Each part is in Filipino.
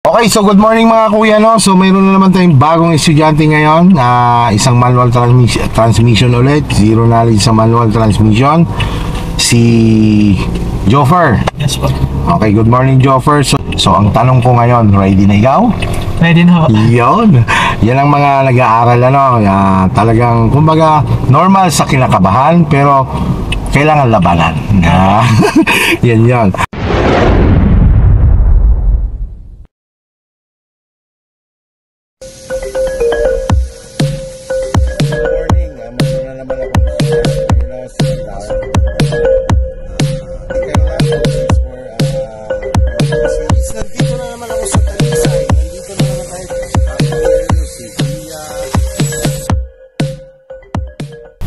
Okay, so good morning mga kuya, no? So mayroon na naman tayong bagong estudyante ngayon na isang manual transmission ulit. Zero knowledge sa manual transmission. Si Joffer. Yes po. Okay, good morning Joffer. So ang tanong ko ngayon, ready na ikaw? Ready na po. Yun. Yan ang mga nag-aaral, ano? Talagang, kumbaga, normal sa kinakabahan, pero kailangan labanan. Yan yan.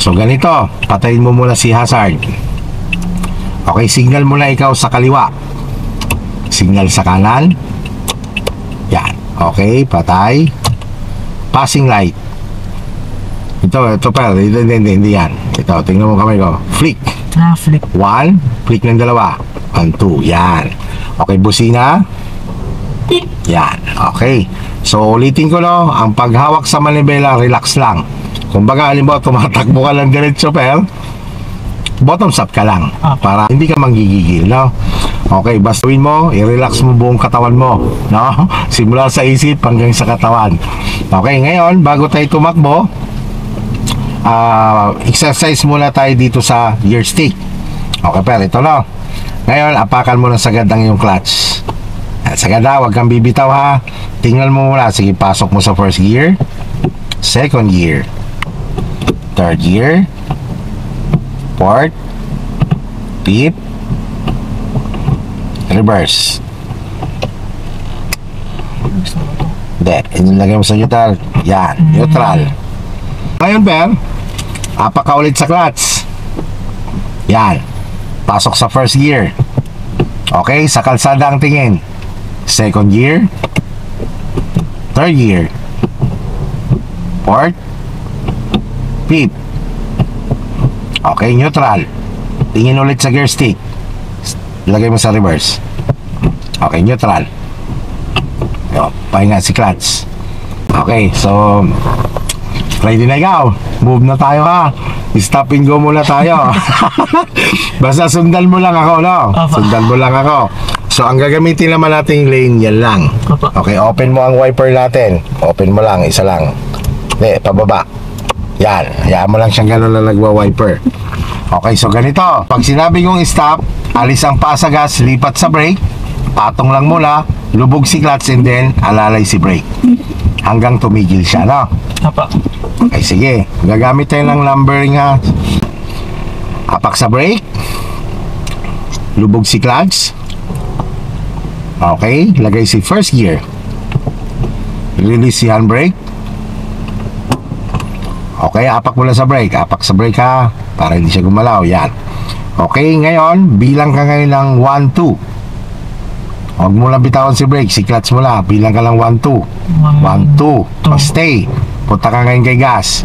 So ganito, patayin mo muna si hazard. Okay, signal muna ikaw sa kaliwa. Signal sa kanan. Yan. Okay, patay. Passing light. Ito pa. Hindi yan. Ito, tingnan mo kamay ko. Flick. Flick. 1, flick ng dalawa. 1, 2. Yan. Okay, busina. Yan. Okay. So ulitin ko, no, ang paghawak sa manibela, relax lang. Kumbaga, halimbawa, tumatakbo ka lang diretso, pero bottoms up ka lang para hindi ka manggigigil, no? Okay, bastuin mo, i-relax mo buong katawan mo, no? Simula sa isip hanggang sa katawan. Okay, ngayon, bago tayo tumakbo, exercise muna tayo dito sa gear stick. Okay, pero ito, no? Ngayon, apakan mo na sagad ang yung clutch. At sagad na, huwag kang bibitaw, ha? Tingnan mo muna. Sige, pasok mo sa first gear, second gear, third gear, fourth, fifth, reverse. Hindi, inilagay mo sa neutral. Yan, neutral. Ngayon, Per, apak ka ulit sa clutch. Yan, pasok sa first gear. Okay, sa kalsada ang tingin. Second gear, third gear, fourth, fifth. Okay, neutral. Tingin ulit sa gear stick. Lagay mo sa reverse. Okay, neutral. Yo, pahinga si clutch. Okay, so ready na ikaw. Move na tayo, ha. Stop and go muna tayo. Basta sundan mo lang ako, no? Sundan mo lang ako. So ang gagamitin naman nating lane, yan lang. Okay, open mo ang wiper natin. Open mo lang, isa lang. Hindi, pababa. Yan, hayaan mo lang siyang gano'n na nagwa-wiper. Okay, so ganito. Pag sinabi kong stop, alis ang paa sa gas, lipat sa brake, patong lang muna, lubog si clutch, and then alalay si brake. Hanggang tumigil siya, no? Okay, sige. Gagamit tayo ng numbering, ha. Apak sa brake, lubog si clutch. Okay, lagay si first gear. Release si handbrake. Okay, apak mo lang sa brake. Apak sa brake, ha, para hindi siya gumalaw. Yan. Okay, ngayon, bilang ka ngayon ng 1, 2. Huwag mo lang bitawan si brake. Si clutch mo lang. Bilang ka lang 1, 2. 1, 2. Stay. Punta ka ngayon kay gas.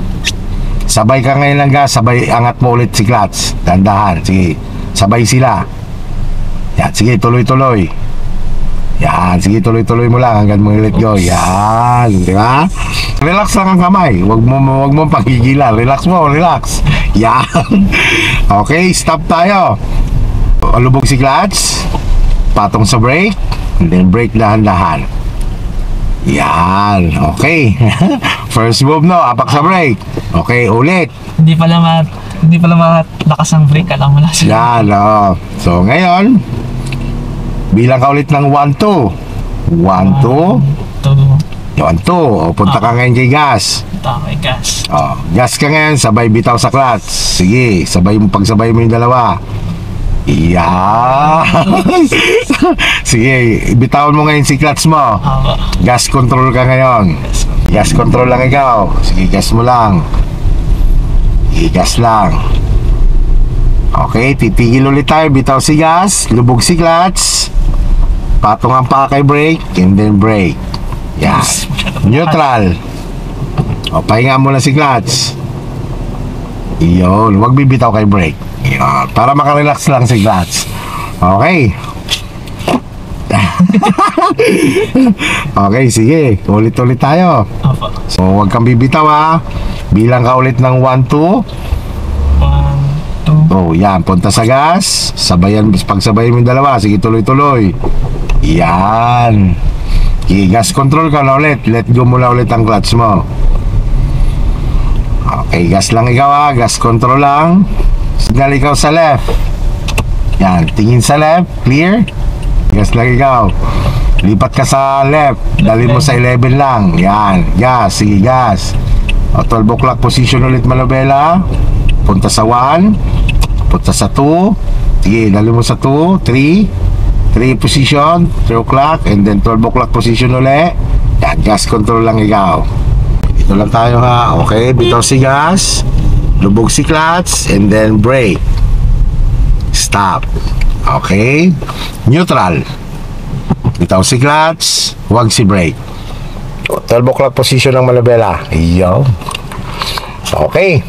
Sabay ka ngayon ng gas. Sabay angat mo ulit si clutch. Dandahan. Sige. Sabay sila. Yan. Sige, tuloy-tuloy. Yan. Sige, tuloy-tuloy mo lang hanggang mo let go. Yan. Di ba? Relax lang ang kamay. Huwag mo pagigilan. Relax mo, relax. Yan. Okay, stop tayo. Lubog si clutch. Patong sa brake. And then brake dahan-dahan. Yan. Okay. First move, no? Apak sa brake. Okay, ulit. Hindi pala malakas ang brake. Alam mo na siya. Yan, oh. So, ngayon, bilang ka ulit ng 1, 2. 1, 2. 1, 2. O, punta ka ngayon kay gas. Punta kay gas. O, gas ka ngayon, sabay bitaw sa clutch. Sige, pagsabay mo yung dalawa. Yan. Sige, bitawan mo ngayon si clutch mo. Gas control ka ngayon. Gas control lang ikaw. Sige, gas mo lang. Sige, gas lang. Okay, titigil ulit tayo. Bitaw si gas, lubog si clutch, patong ang paa kay brake, and then brake. Yan. Neutral. O, pahinga mo na si clutch. Iyon, huwag bibitaw kay brake. Iyon, para makarelax lang si clutch. Okay. Okay, sige. Ulit-ulit tayo. Opo. So, huwag kang bibitaw ha. Bilang ka ulit ng 1, 2. 1, 2. Oh, yan. Punta sa gas. Sabayan, pagsabayan mo yung dalawa. Sige, tuloy-tuloy. Yan. Okay, gas control ka na ulit. Let go mo na ulit ang clutch mo. Okay, gas lang ikaw ha. Gas control lang. Signal ikaw sa left. Yan, tingin sa left. Clear. Gas lang ikaw. Lipat ka sa left. Dali mo sa 11 lang. Yan, gas. Sige, gas. O, 12 o'clock position ulit, Manobela. Punta sa 1. Punta sa 2. Sige, dali mo sa 2, 3 position, 3 o'clock. And then 12 o'clock position ulit. Yan, gas control lang ikaw. Ito lang tayo ha. Okay, bitaw si gas. Lubog si clutch. And then brake. Stop. Okay. Neutral. Bitaw si clutch. Huwag si brake. 12 o'clock position ng Manobela. Iyo. Okay.